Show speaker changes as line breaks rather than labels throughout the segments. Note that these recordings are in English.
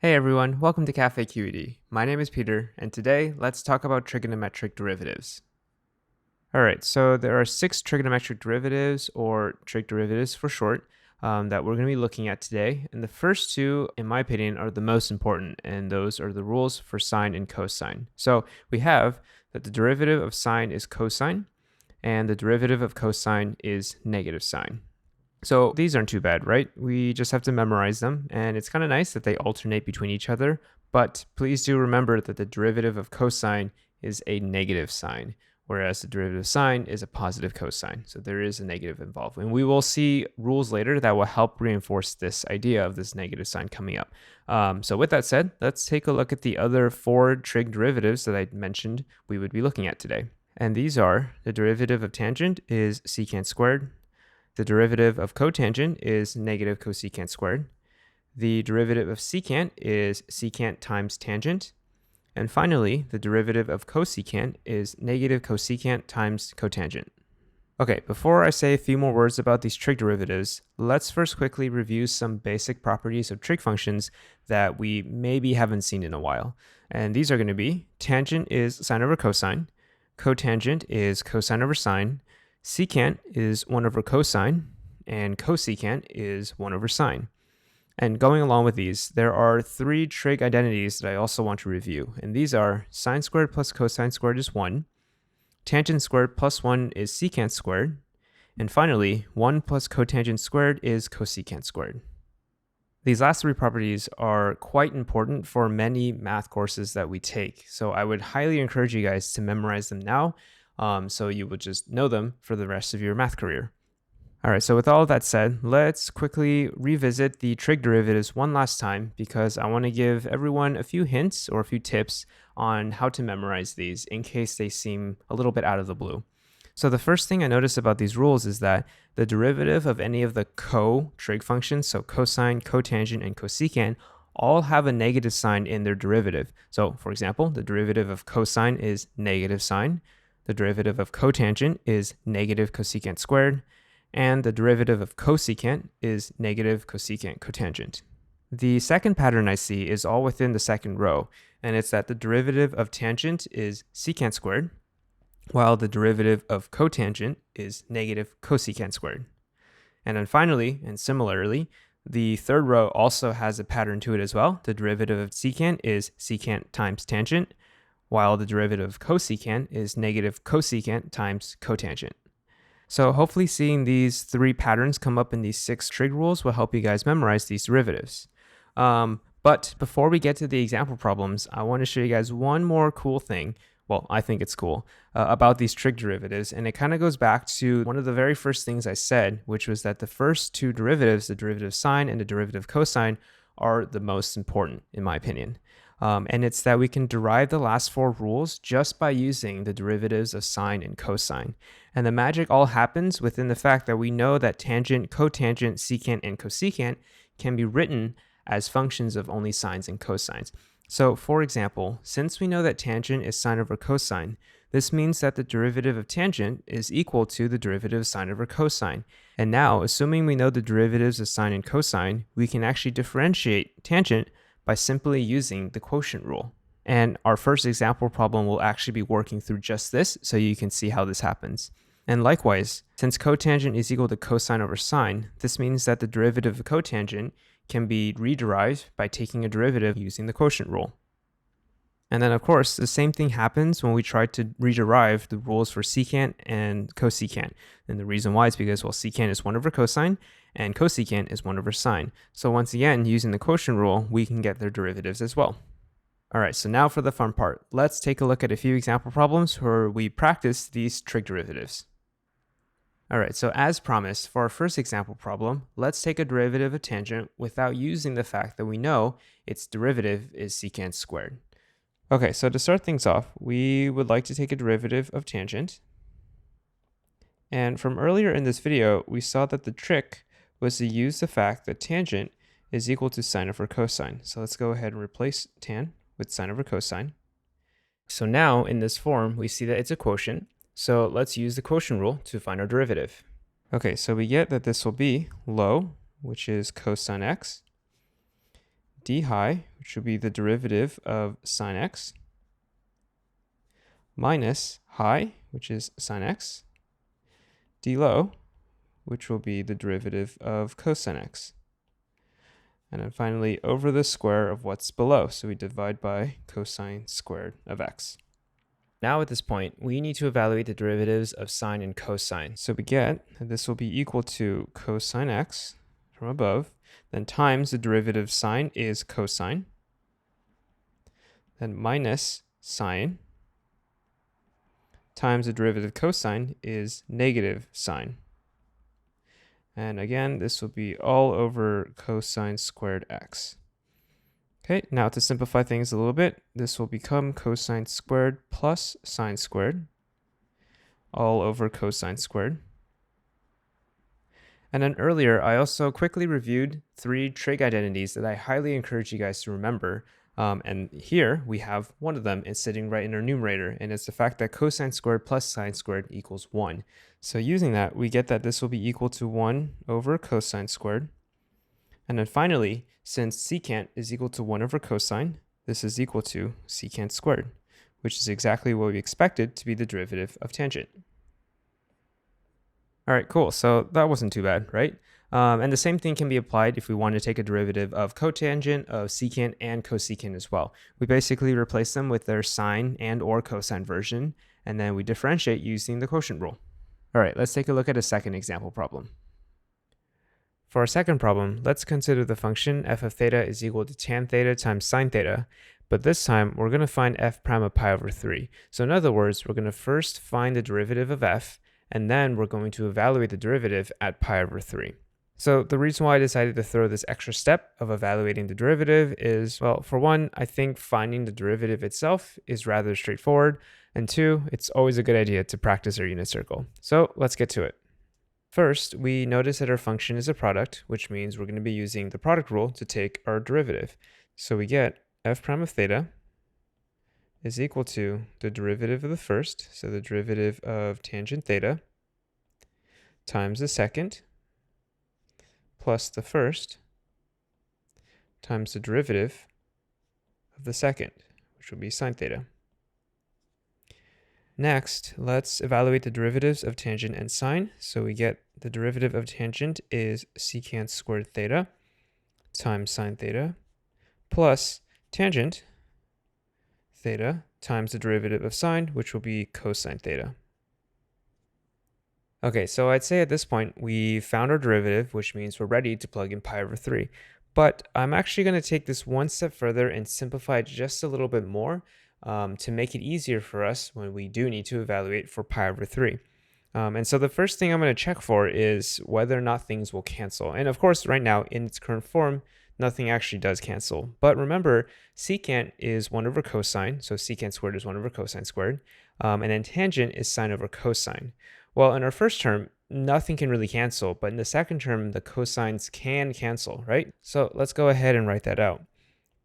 Hey everyone, welcome to CafeQED. My name is Peter, and today let's talk about trigonometric derivatives. Alright, so there are 6 trigonometric derivatives, or trig derivatives for short, that we're going to be looking at today. And the first two, in my opinion, are the most important, and those are the rules for sine and cosine. So we have that the derivative of sine is cosine, and the derivative of cosine is negative sine. So these aren't too bad, right? We just have to memorize them, and it's kind of nice that they alternate between each other, but please do remember that the derivative of cosine is a negative sign, whereas the derivative of sine is a positive cosine. So there is a negative involved. And we will see rules later that will help reinforce this idea of this negative sign coming up. So with that said, let's take a look at the other 4 trig derivatives that I mentioned we would be looking at today. And these are the derivative of tangent is secant squared. The derivative of cotangent is negative cosecant squared. The derivative of secant is secant times tangent. And finally, the derivative of cosecant is negative cosecant times cotangent. Okay, before I say a few more words about these trig derivatives, let's first quickly review some basic properties of trig functions that we maybe haven't seen in a while. And these are going to be tangent is sine over cosine, cotangent is cosine over sine, secant is 1 over cosine, and cosecant is 1 over sine. And going along with these, there are 3 trig identities that I also want to review. And these are sine squared plus cosine squared is 1, tangent squared plus 1 is secant squared, and finally, 1 plus cotangent squared is cosecant squared. These last 3 properties are quite important for many math courses that we take, so I would highly encourage you guys to memorize them now, so you would just know them for the rest of your math career. All right, so with all of that said, let's quickly revisit the trig derivatives one last time because I want to give everyone a few hints or a few tips on how to memorize these in case they seem a little bit out of the blue. So the first thing I notice about these rules is that the derivative of any of the co-trig functions, so cosine, cotangent, and cosecant, all have a negative sign in their derivative. So for example, the derivative of cosine is negative sine, the derivative of cotangent is negative cosecant squared, and the derivative of cosecant is negative cosecant cotangent. The second pattern I see is all within the second row, and it's that the derivative of tangent is secant squared, while the derivative of cotangent is negative cosecant squared. And then finally, and similarly, the third row also has a pattern to it as well. The derivative of secant is secant times tangent, while the derivative of cosecant is negative cosecant times cotangent. So hopefully seeing these 3 patterns come up in these 6 trig rules will help you guys memorize these derivatives. But before we get to the example problems, I want to show you guys one more cool thing. Well, I think it's cool about these trig derivatives, and it kind of goes back to one of the very first things I said, which was that the first 2 derivatives, the derivative of sine and the derivative of cosine, are the most important in my opinion. And it's that we can derive the last 4 rules just by using the derivatives of sine and cosine. And the magic all happens within the fact that we know that tangent, cotangent, secant, and cosecant can be written as functions of only sines and cosines. So for example, since we know that tangent is sine over cosine, this means that the derivative of tangent is equal to the derivative of sine over cosine. And now, assuming we know the derivatives of sine and cosine, we can actually differentiate tangent by simply using the quotient rule. And our first example problem will actually be working through just this, so you can see how this happens. And likewise, since cotangent is equal to cosine over sine, this means that the derivative of cotangent can be rederived by taking a derivative using the quotient rule. And then of course, the same thing happens when we try to rederive the rules for secant and cosecant. And the reason why is because, well, secant is 1 over cosine, and cosecant is 1 over sine. So once again, using the quotient rule, we can get their derivatives as well. All right, so now for the fun part. Let's take a look at a few example problems where we practice these trig derivatives. All right, so as promised, for our first example problem, let's take a derivative of tangent without using the fact that we know its derivative is secant squared. Okay, so to start things off, we would like to take a derivative of tangent. And from earlier in this video, we saw that the trick was to use the fact that tangent is equal to sine over cosine. So let's go ahead and replace tan with sine over cosine. So now in this form, we see that it's a quotient. So let's use the quotient rule to find our derivative. Okay, so we get that this will be low, which is cosine x, d high, which will be the derivative of sine x, minus high, which is sine x, d low, which will be the derivative of cosine x. And then finally, over the square of what's below. So we divide by cosine squared of x. Now at this point, we need to evaluate the derivatives of sine and cosine. So we get that this will be equal to cosine x from above, then times the derivative of sine is cosine, then minus sine, times the derivative of cosine is negative sine. And again, this will be all over cosine squared x. Okay, now to simplify things a little bit, this will become cosine squared plus sine squared, all over cosine squared. And then earlier, I also quickly reviewed 3 trig identities that I highly encourage you guys to remember. And here we have one of them. It's sitting right in our numerator, and it's the fact that cosine squared plus sine squared equals 1. So using that, we get that this will be equal to 1 over cosine squared. And then finally, since secant is equal to 1 over cosine, this is equal to secant squared, which is exactly what we expected to be the derivative of tangent. All right, cool. So that wasn't too bad, right? And the same thing can be applied if we want to take a derivative of cotangent, of secant, and cosecant as well. We basically replace them with their sine and or cosine version, and then we differentiate using the quotient rule. All right, let's take a look at a second example problem. For our second problem, let's consider the function f of theta is equal to tan theta times sine theta, but this time we're going to find f prime of pi over 3. So in other words, we're going to first find the derivative of f, and then we're going to evaluate the derivative at pi over 3. So the reason why I decided to throw this extra step of evaluating the derivative is, well, for one, I think finding the derivative itself is rather straightforward, and two, it's always a good idea to practice our unit circle. So let's get to it. First, we notice that our function is a product, which means we're going to be using the product rule to take our derivative. So we get f prime of theta is equal to the derivative of the first, so the derivative of tangent theta, times the second, plus the first, times the derivative of the second, which will be sine theta. Next, let's evaluate the derivatives of tangent and sine. So we get the derivative of tangent is secant squared theta times sine theta, plus tangent theta times the derivative of sine, which will be cosine theta. Okay, so I'd say at this point we found our derivative, which means we're ready to plug in pi over 3. But I'm actually going to take this one step further and simplify it just a little bit more to make it easier for us when we do need to evaluate for pi over 3. And so the first thing I'm going to check for is whether or not things will cancel. And of course, right now in its current form, nothing actually does cancel. But remember, secant is 1 over cosine, so secant squared is 1 over cosine squared. And then tangent is sine over cosine. Well, in our first term, nothing can really cancel, but in the second term, the cosines can cancel, right? So let's go ahead and write that out.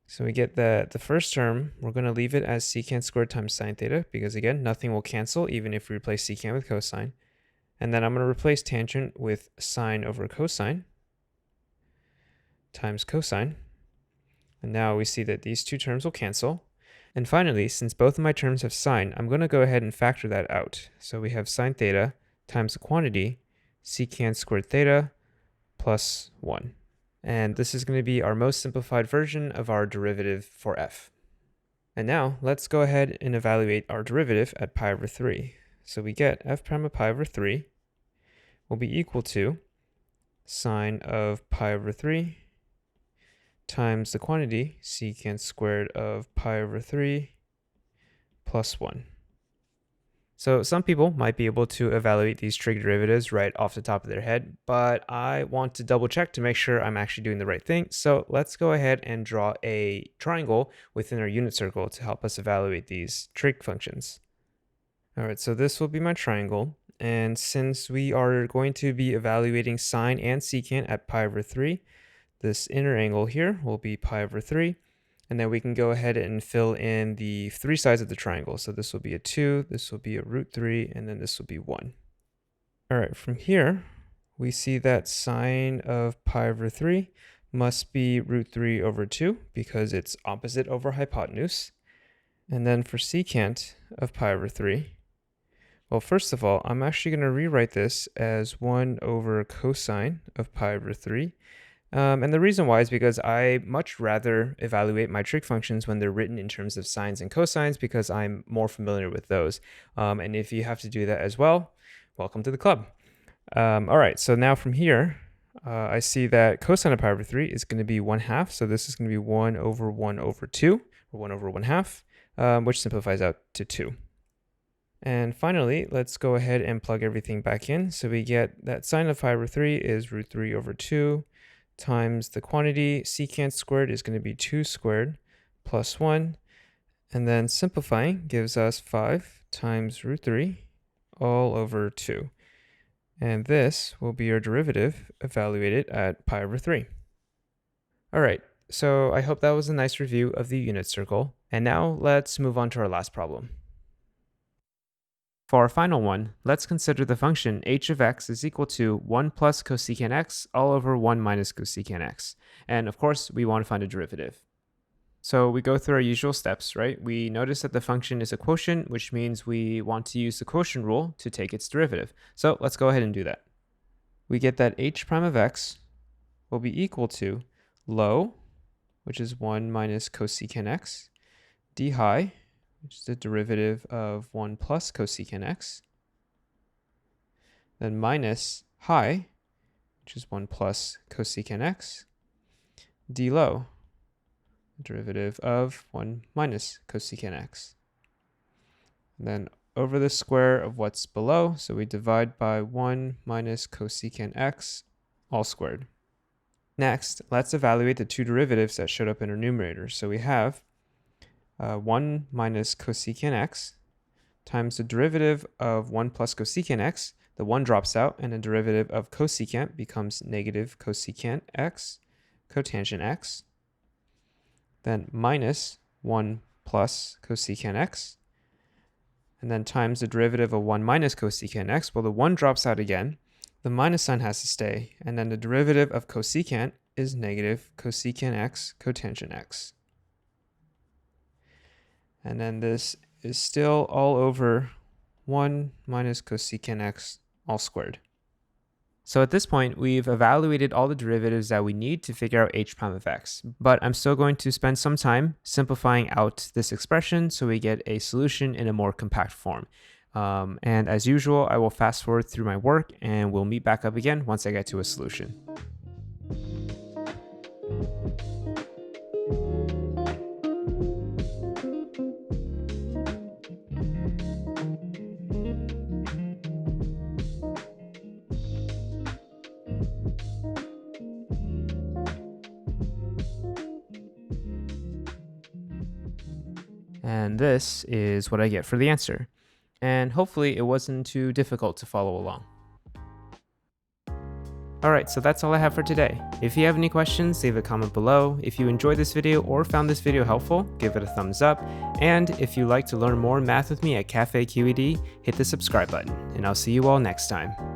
So we get that the first term, we're going to leave it as secant squared times sine theta, because again, nothing will cancel even if we replace secant with cosine. And then I'm going to replace tangent with sine over cosine times cosine. And now we see that these two terms will cancel. And finally, since both of my terms have sine, I'm going to go ahead and factor that out. So we have sine theta times the quantity secant squared theta plus 1. And this is going to be our most simplified version of our derivative for f. And now let's go ahead and evaluate our derivative at pi over 3. So we get f prime of pi over 3 will be equal to sine of pi over 3 times the quantity secant squared of pi over 3 plus 1. So some people might be able to evaluate these trig derivatives right off the top of their head, but I want to double check to make sure I'm actually doing the right thing. So let's go ahead and draw a triangle within our unit circle to help us evaluate these trig functions. All right, so this will be my triangle. And since we are going to be evaluating sine and secant at pi over 3, this inner angle here will be pi over 3. And then we can go ahead and fill in the 3 sides of the triangle. So this will be a 2, this will be a root 3, and then this will be 1. All right, from here, we see that sine of pi over 3 must be root 3 over 2 because it's opposite over hypotenuse. And then for secant of pi over 3, well, first of all, I'm actually going to rewrite this as 1 over cosine of pi over 3. And the reason why is because I much rather evaluate my trig functions when they're written in terms of sines and cosines because I'm more familiar with those. And if you have to do that as well, welcome to the club. All right, so now from here, I see that cosine of pi over 3 is going to be 1/2. So this is going to be 1 over 1 over 2, or 1 over 1/2, which simplifies out to 2. And finally, let's go ahead and plug everything back in. So we get that sine of pi over 3 is root 3 over 2 times the quantity secant squared is going to be 2 squared plus 1. And then simplifying gives us 5 times root 3 all over 2. And this will be our derivative evaluated at pi over 3. All right, so I hope that was a nice review of the unit circle. And now let's move on to our last problem. For our final one, let's consider the function h of x is equal to 1 plus cosecant x all over 1 minus cosecant x. And of course, we want to find a derivative. So we go through our usual steps, right? We notice that the function is a quotient, which means we want to use the quotient rule to take its derivative. So let's go ahead and do that. We get that h prime of x will be equal to low, which is 1 minus cosecant x, d high, which is the derivative of 1 plus cosecant x, then minus high, which is 1 plus cosecant x, d low, derivative of 1 minus cosecant x. And then over the square of what's below, so we divide by 1 minus cosecant x all squared. Next, let's evaluate the two derivatives that showed up in our numerator. So we have 1 minus cosecant x times the derivative of 1 plus cosecant x. The 1 drops out, and the derivative of cosecant becomes negative cosecant x cotangent x. Then minus 1 plus cosecant x. And then times the derivative of 1 minus cosecant x. Well, the 1 drops out again. The minus sign has to stay. And then the derivative of cosecant is negative cosecant x cotangent x. And then this is still all over 1 minus cosecant x all squared. So at this point, we've evaluated all the derivatives that we need to figure out h prime of x. But I'm still going to spend some time simplifying out this expression so we get a solution in a more compact form. And as usual, I will fast forward through my work and we'll meet back up again once I get to a solution. And this is what I get for the answer. And hopefully it wasn't too difficult to follow along. Alright, so that's all I have for today. If you have any questions, leave a comment below. If you enjoyed this video or found this video helpful, give it a thumbs up. And if you'd like to learn more math with me at CafeQED, hit the subscribe button. And I'll see you all next time.